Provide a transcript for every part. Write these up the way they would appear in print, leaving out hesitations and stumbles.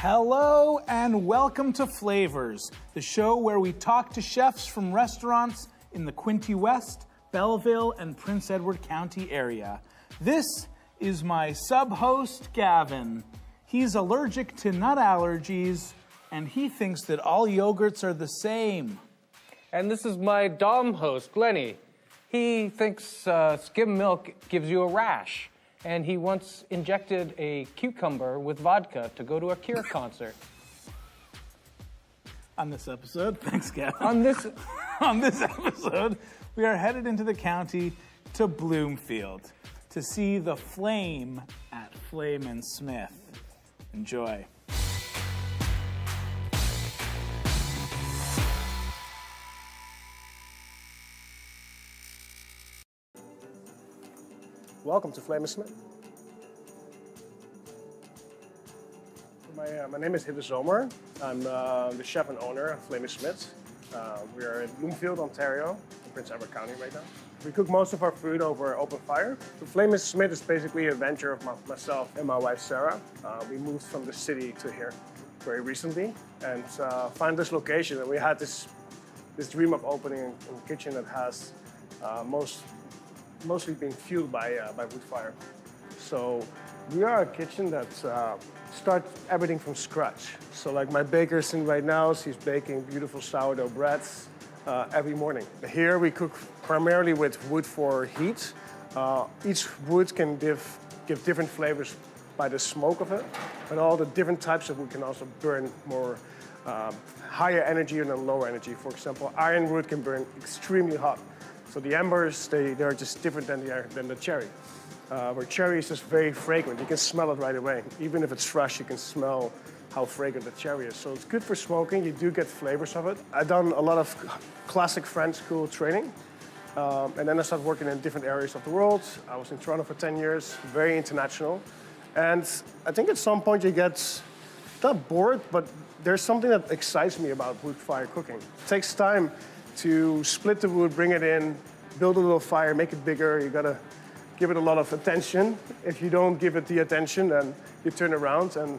Hello and welcome to Flavours, the show where we talk to chefs from restaurants in the Quinte West, Belleville, and Prince Edward County area. This is my sub-host, Gavin. He's allergic to nut allergies, and he thinks that all yogurts are the same. And this is my Dom host, Glenny. He thinks skim milk gives you a rash, and he once injected a cucumber with vodka to go to a Cure concert. On this episode, thanks, Gavin. On this episode, we are headed into the county to Bloomfield to see the Flame at Flavour Smith. Enjoy. Welcome to Flavour Smith. My name is Hidde Zomer. I'm the chef and owner of Flavour Smith. We are in Bloomfield, Ontario, in Prince Edward County right now. We cook most of our food over open fire. The Flavour Smith is basically a venture of myself and my wife Sarah. We moved from the city to here very recently and find this location. And we had this dream of opening a kitchen that has mostly being fueled by wood fire. So we are a kitchen that starts everything from scratch. So like my baker's in right now, she's baking beautiful sourdough breads every morning. Here we cook primarily with wood for heat. Each wood can give different flavors by the smoke of it, but all the different types of wood can also burn more higher energy and then lower energy. For example, ironwood can burn extremely hot. So the embers, they're just different than the cherry. Where cherry is just very fragrant. You can smell it right away. Even if it's fresh, you can smell how fragrant the cherry is. So it's good for smoking. You do get flavors of it. I've done a lot of classic French school training. And then I started working in different areas of the world. I was in Toronto for 10 years, very international. And I think at some point you get not bored, but there's something that excites me about wood fire cooking. It takes time to split the wood, bring it in, build a little fire, make it bigger. You gotta give it a lot of attention. If you don't give it the attention, then you turn around and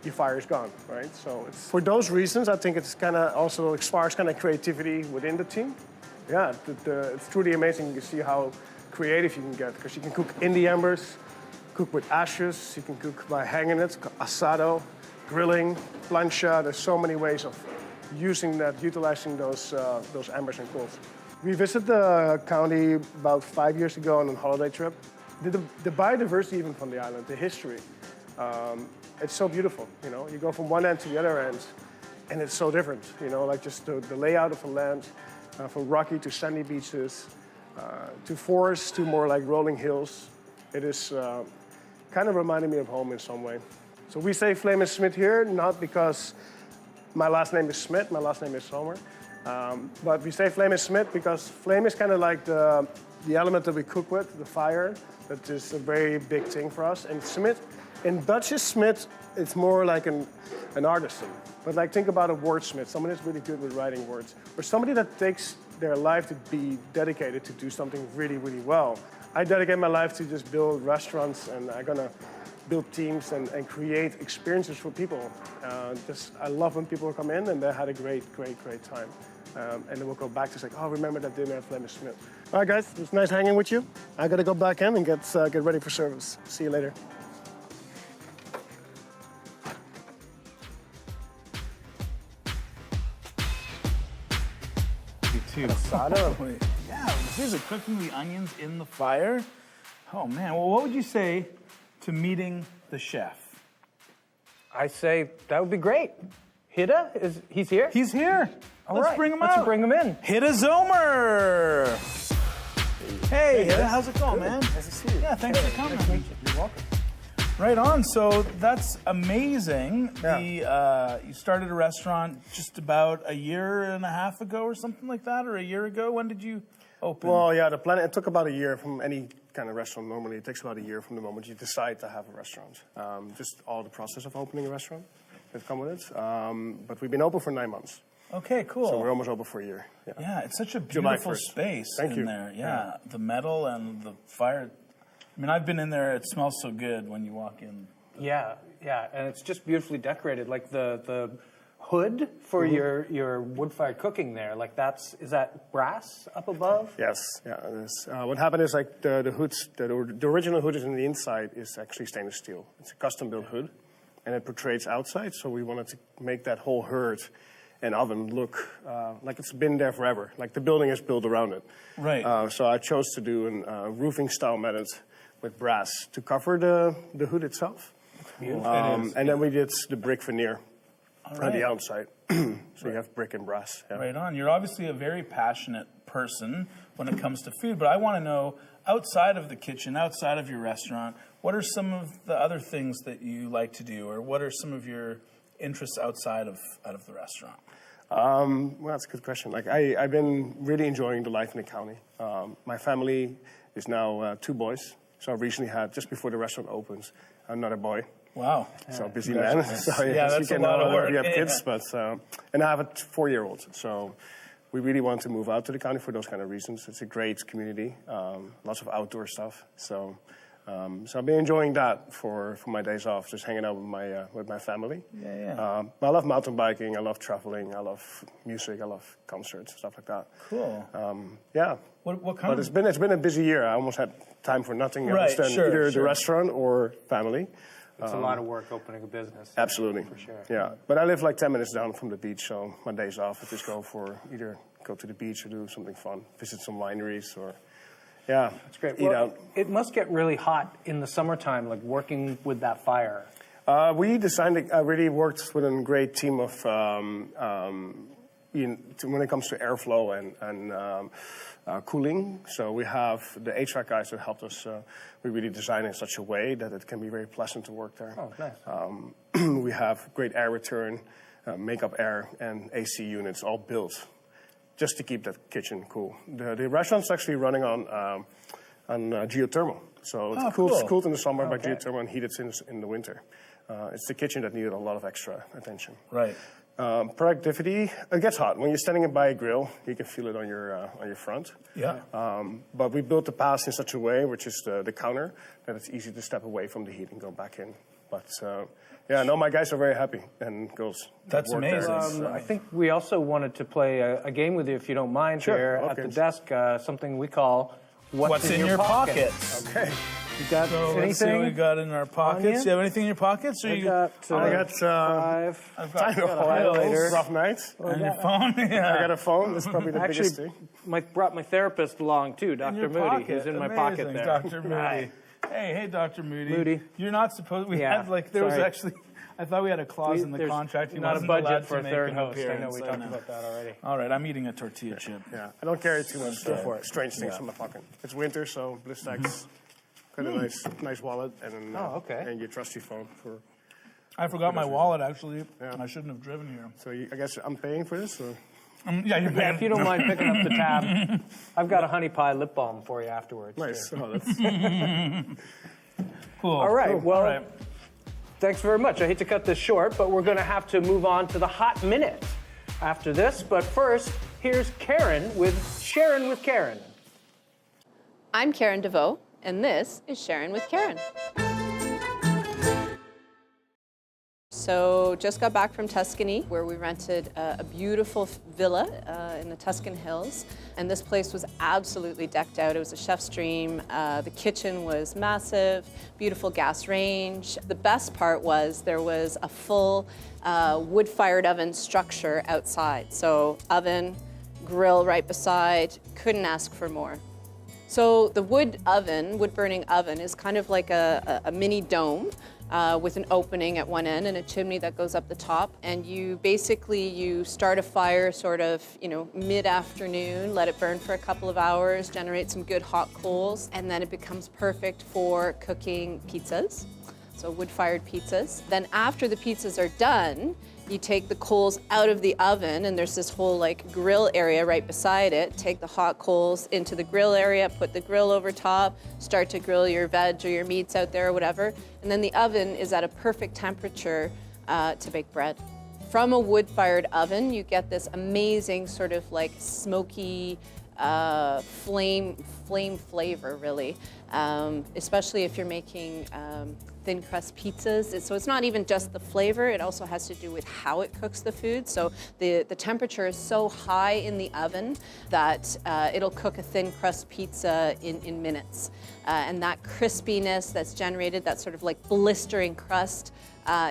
your fire is gone, right? So it's, for those reasons, I think it's kind of also sparks kind of creativity within the team. Yeah, it's truly amazing to see how creative you can get, because you can cook in the embers, cook with ashes, you can cook by hanging it, asado, grilling, plancha. There's so many ways of utilizing those embers and coals. We visited the county about 5 years ago on a holiday trip. The biodiversity even from the island, the history, it's so beautiful. You know, you go from one end to the other end, and it's so different. You know, like just the layout of the land, from rocky to sandy beaches, to forests to more like rolling hills. It is kind of reminding me of home in some way. So we say Flavour Smith here, not because my last name is Smith, my last name is Zomer. But we say Flavour Smith because flame is kind of like the element that we cook with, the fire. That is a very big thing for us. And Smith, in Dutch is Smith, it's more like an artisan. But like think about a wordsmith, someone that's really good with writing words. Or somebody that takes their life to be dedicated to do something really, really well. I dedicate my life to just build restaurants, and I'm gonna build teams and create experiences for people. I love when people come in and they had a great time. And then we'll go back to say, oh, remember that dinner at Flavour Smith. All right, guys, it was nice hanging with you. I gotta go back in and get ready for service. See you later. You too. Asado. Yeah, these are cooking the onions in the fire. Oh man, well, what would you say to meeting the chef? I say that would be great. Hidde, he's here? He's here. Let's bring him out. Let's bring him in. Hidde Zomer. Hey, Hidde, how's it going, man? Nice to see you. Yeah, thanks for coming. Nice to meet you. You're welcome. Right on. So that's amazing. Yeah. You started a restaurant just about a year and a half ago or something like that, or a year ago. When did you open? Well, yeah, it took about a year from any kind of restaurant. Normally, it takes about a year from the moment you decide to have a restaurant. Just all the process of opening a restaurant that come with it. But we've been open for 9 months. Okay, cool. So we're almost open for a year. Yeah, it's such a beautiful space in there. Yeah, the metal and the fire. I mean, I've been in there. It smells so good when you walk in. Yeah, Yeah, and it's just beautifully decorated. Like the hood for your wood-fired cooking there, like is that brass up above? Yes, yeah. It is. What happened is like the hoods, the original hood is in the inside is actually stainless steel. It's a custom-built hood, and it portrays outside. So we wanted to make that whole hearth and oven look like it's been there forever, like the building is built around it. Right. So I chose to do a roofing-style method with brass to cover the hood itself. Beautiful. And then we did the brick veneer All on the right. outside. So you have brick and brass. Yeah. Right on. You're obviously a very passionate person when it comes to food, but I want to know, outside of the kitchen, outside of your restaurant, what are some of the other things that you like to do, or what are some of your interests outside of the restaurant? Well, that's a good question. Like I've been really enjoying the life in the county. My family is now 2 boys. So I recently had, just before the restaurant opens, another boy. Wow. So busy man. So Yeah, that's you a lot of work. We have Yeah. kids, but and I have a 4-year-old. So we really want to move out to the county for those kind of reasons. It's a great community, lots of outdoor stuff. So I've been enjoying that for my days off, just hanging out with my family. Yeah. But I love mountain biking. I love traveling. I love music. I love concerts, stuff like that. Cool. Yeah. What kind But of... it's been a busy year. I almost had time for nothing Right, else than sure, either sure. the restaurant or family. It's a lot of work opening a business. Absolutely. For sure. Yeah. But I live like 10 minutes down from the beach, so my days off I just either go to the beach or do something fun, visit some wineries or, yeah. It's great. Eat out. It must get really hot in the summertime, like working with that fire. We designed it, I really worked with a great team of, when it comes to airflow and cooling. So we have the HVAC guys that helped us. We really designed it in such a way that it can be very pleasant to work there. Oh, nice. We have great air return, makeup air, and AC units all built just to keep that kitchen cool. The restaurant's actually running on geothermal. So it's cooled in the summer by geothermal and heated in the winter. It's the kitchen that needed a lot of extra attention. Right. Productivity, it gets hot. When you're standing by a grill, you can feel it on your front. Yeah. But we built the pass in such a way, which is the counter, that it's easy to step away from the heat and go back in. But my guys are very happy, and girls. That's work there. amazing. I think we also wanted to play a game with you, if you don't mind, Sure, here okay. at the desk, something we call What's in your pockets? Okay. You got So let's see what we anything? got in our pockets. you? Do you have anything in your pockets? Or I you got I got 5. I've time got of highlighter. rough nights. on your phone. Yeah. I got a phone. That's probably the biggest Actually, thing. brought my therapist along too, In Dr. your Moody, pocket. who's in my Amazing, pocket there. Dr. Moody. Hey, Dr. Moody. Moody. You're not supposed. We Yeah, had there was sorry. actually. I thought we had a clause in the There's contract. He not a wasn't allowed budget to for a make third an host. I know appearance. we talked about that already. All right, I'm eating a tortilla chip. Yeah, I don't carry too much strange things in my pocket. It's winter, so BlizzStacks, got a nice wallet, and and your trusty phone for. I forgot my wallet actually. Yeah. I shouldn't have driven here. So I guess I'm paying for this. Or? Yeah, you're Yeah, paying. if you don't mind picking up the tab, I've got a honey pie lip balm for you afterwards. Nice. too. Oh, that's Cool. All right, well, All right. thanks very much. I hate to cut this short, but we're going to have to move on to the hot minute after this. But first, here's Karen with Sharon with Karen. I'm Karen DeVoe, and this is Sharon with Karen. So just got back from Tuscany, where we rented a beautiful villa in the Tuscan Hills. And this place was absolutely decked out. It was a chef's dream. The kitchen was massive, beautiful gas range. The best part was there was a full wood-fired oven structure outside. So oven, grill right beside, couldn't ask for more. So the wood-burning oven is kind of like a mini dome with an opening at one end and a chimney that goes up the top. And you start a fire sort of, mid-afternoon, let it burn for a couple of hours, generate some good hot coals, and then it becomes perfect for cooking pizzas. So wood-fired pizzas. Then after the pizzas are done, you take the coals out of the oven, and there's this whole grill area right beside it. Take the hot coals into the grill area, put the grill over top, start to grill your veg or your meats out there or whatever. And then the oven is at a perfect temperature to bake bread. From a wood-fired oven, you get this amazing sort of smoky flame flavor, really. Especially if you're making thin crust pizzas. So it's not even just the flavor, it also has to do with how it cooks the food. So the temperature is so high in the oven that it'll cook a thin crust pizza in minutes. And that crispiness that's generated, that sort of like blistering crust,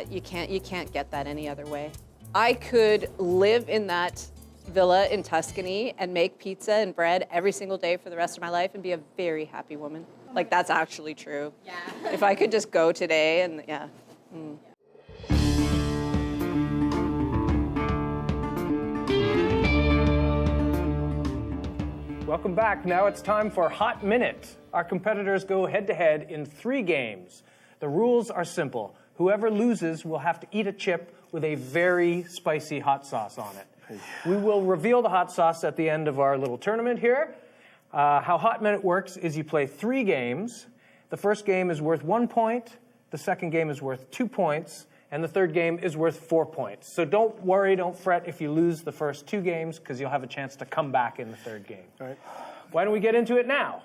you can't get that any other way. I could live in that villa in Tuscany and make pizza and bread every single day for the rest of my life and be a very happy woman. Like, that's actually true. Yeah. If I could just go today and, yeah. Welcome back. Now it's time for Hot Minute. Our competitors go head-to-head in 3 games. The rules are simple. Whoever loses will have to eat a chip with a very spicy hot sauce on it. We will reveal the hot sauce at the end of our little tournament here. How Hot Minute works is you play 3 games. The first game is worth 1 point, the second game is worth 2 points, and the third game is worth 4 points. So don't worry, don't fret if you lose the first 2 games, because you'll have a chance to come back in the third game. All right. Why don't we get into it now?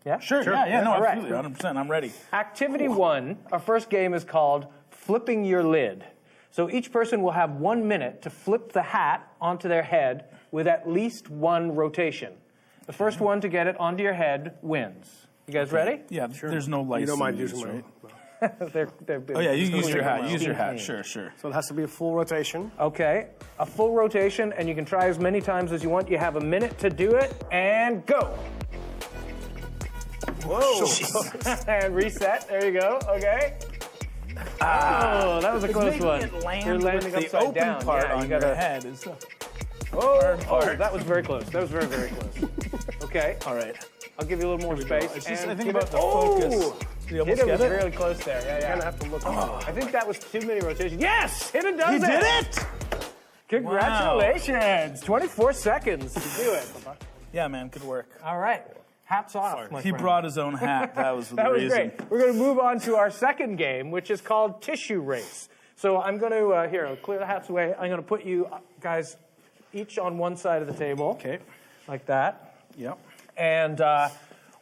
Yeah? Sure. Yeah, no, All right. absolutely, 100%, I'm ready. Activity 1, our first game is called Flipping Your Lid. So each person will have 1 minute to flip the hat onto their head with at least 1 rotation. The first one to get it onto your head wins. You guys ready? Yeah, sure. There's no lights. You don't mind use, using right? Oh yeah, you use your hat. Use your hat. Sure. So it has to be a full rotation. Okay, a full rotation, and you can try as many times as you want. You have a minute to do it, and go. Whoa. And reset. There you go. Okay. Oh, that was a close one. You're landing the upside open down. part Yeah, on you gotta... your head is the Oh, part. that was very close. That was very, very close. Okay. All right. I'll give you a little more space. It's just, and I think give about it- the focus. Did you almost Hit it get was it? really close there. Yeah, You're yeah. gonna have to look up. I think that was too many rotations. Yes! Hit it does He it! did it! Congratulations! 24 seconds to do it. Yeah, man, good work. All right. Hats off, my He friend. brought his own hat. That was the That was reason. great. We're going to move on to our second game, which is called Tissue Race. So I'm going to, here, I'll clear the hats away. I'm going to put you guys each on one side of the table. Okay. Like that. Yep. And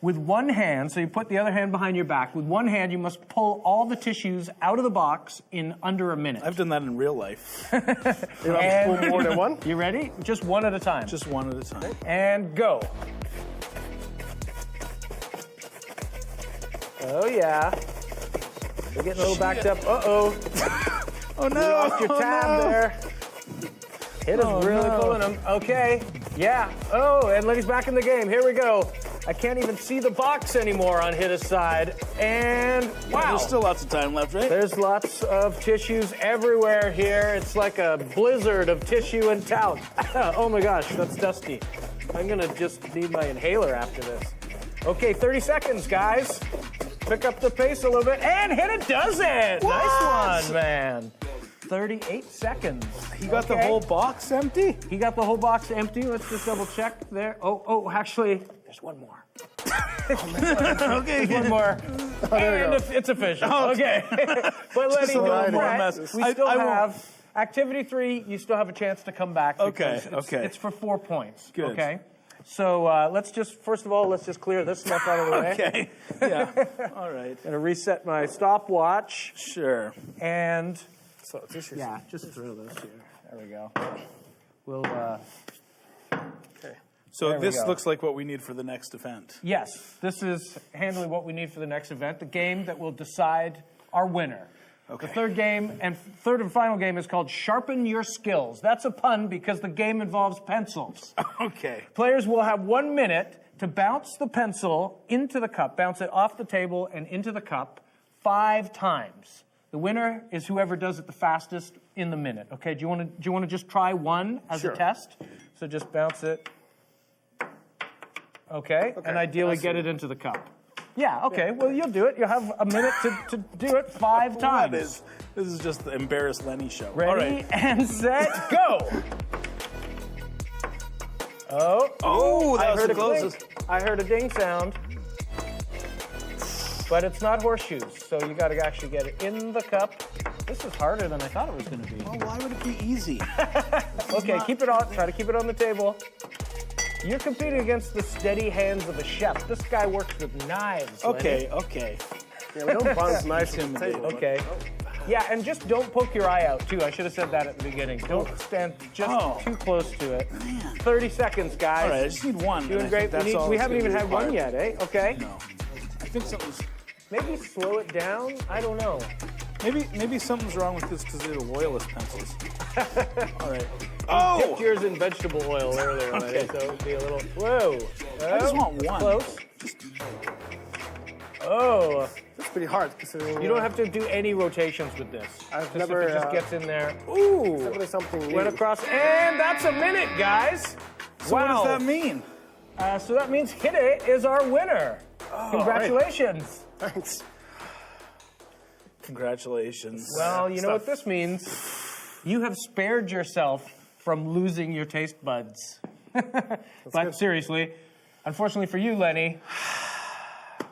with one hand, so you put the other hand behind your back, with one hand you must pull all the tissues out of the box in under a minute. I've done that in real life. You have to pull more than one? You ready? Just one at a time. Just one at a time. And go. Oh, yeah. You're getting a little backed up. Uh-oh. Oh, no. You lost your tab there. It is really pulling him. Okay. Yeah. Oh, and Lenny's back in the game. Here we go. I can't even see the box anymore on Hitta's side. And wow. There's still lots of time left, right? There's lots of tissues everywhere here. It's like a blizzard of tissue and talc. Oh my gosh, that's dusty. I'm gonna just need my inhaler after this. Okay, 30 seconds, guys. Pick up the pace a little bit, and Hitta does it! What? Nice one, man. 38 seconds. He got the whole box empty? He got the whole box empty. Let's just double check there. Oh, actually, there's one more. Okay. One more. And it's official. Okay. But Lenny, don't fret. We still have activity 3. You still have a chance to come back. Okay. It's for 4 points. Good. Okay. So let's just, first of all, let's just clear this stuff out of the way. Okay. Yeah. All right. Gonna reset my stopwatch. Sure. And So tissues. yeah, just throw those here. There we go. We'll. Okay. So There we this go. looks like what we need for the next event. Yes, this is handling what we need for the next event, the game that will decide our winner. Okay. The third and final game is called Sharpen Your Skills. That's a pun because the game involves pencils. Okay. Players will have 1 minute to bounce the pencil into the cup, bounce it off the table and into the cup 5 times. The winner is whoever does it the fastest in the minute. Okay, do you want to just try one as a test? So just bounce it. Okay, and ideally get it into the cup. Yeah, okay, well, you'll do it. You'll have a minute to do it 5 times. This is just the Embarrass Lenny show. Ready, All right. and set, go! Oh, that I was heard the a closest. clink. I heard a ding sound. But it's not horseshoes, so you got to actually get it in the cup. This is harder than I thought it was going to be. Well, why would it be easy? Okay, keep it on. Try to keep it on the table. You're competing against the steady hands of a chef. This guy works with knives. Okay, Lenny. okay. Yeah, we don't buns nice on the table. Okay. Yeah, and just don't poke your eye out, too. I should have said that at the beginning. Don't stand just too close to it. Man. 30 seconds, guys. All right, I just need one. Doing great. We haven't even had one yet, eh? Okay. No. I think something's... Maybe slow it down? I don't know. Maybe something's wrong with this because they're Loyalist pencils. All right. Oh! Dipped yours in vegetable oil earlier, okay. So it would be a little... Whoa. I just want one. Close. Oh. That's pretty hard considering... You don't have to do any rotations with this. I've just never... If it just gets in there. Ooh! Definitely something new. Went across, and that's a minute, guys! So wow. what does that mean? So that means Hide is our winner. Oh, congratulations. Right. Thanks. Congratulations. Well, you know what this means? You have spared yourself from losing your taste buds. But seriously, unfortunately for you, Lenny,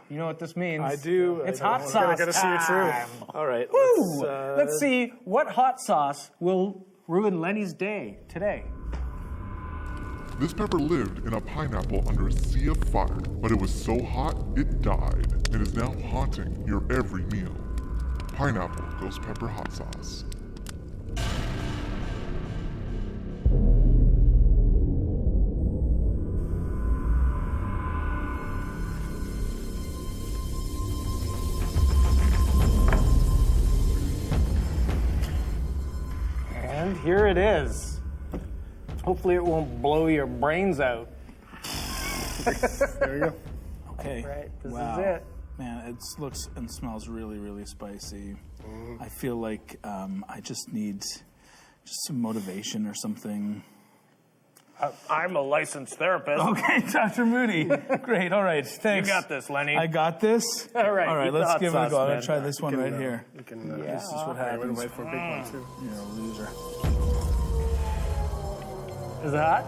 you know what this means. I do. It's hot sauce. I gotta see it through. All right. Let's see what hot sauce will ruin Lenny's day today. This pepper lived in a pineapple under a sea of fire, but it was so hot it died and is now haunting your every meal. Pineapple ghost pepper hot sauce. And here it is. Hopefully it won't blow your brains out. There you go. Okay. Right, this Wow. is it. Man, it looks and smells really, really spicy. I feel like I just need just some motivation or something. I'm a licensed therapist. Okay, Dr. Moody. Great. All right. Thanks. You got this, Lenny. I got this. All right. All right. Eat the Let's hot give it a sauce, go. I'm man. gonna try this one right here. We can, This is what I happens. would wait for a big one too. You're a loser. Is it hot?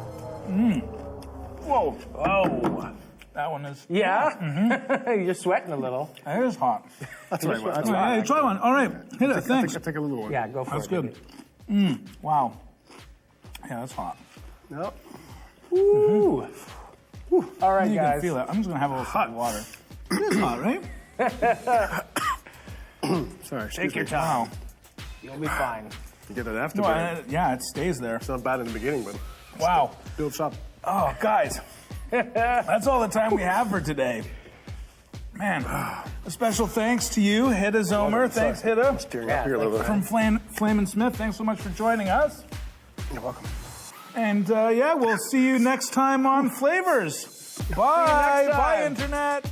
Whoa. Oh. That one is. Yeah? You're sweating a little. That is hot. That's right. That's All right, hey, try one. All right. Hit it. Thanks. I'll take a little one. Yeah, go for That's it. good. baby. Wow. Yeah, that's hot. No. Ooh. All right, You can guys. feel it. I'm just gonna have a little sip of water. It is hot, right? Sorry. Take your time. You'll be fine. You get that after. No, yeah, it stays there. It's not bad in the beginning, but Wow. builds up. Oh, guys. That's all the time we have for today. Man, a special thanks to you, Hida Zomer. Thanks, Hida. Steering up here a little bit. From Flamin' Smith, thanks so much for joining us. You're welcome. And yeah, we'll see you next time on Flavors. Bye. next Bye, time. Internet.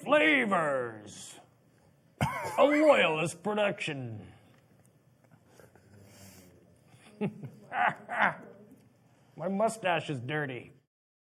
Flavours. A Loyalist production. My mustache is dirty.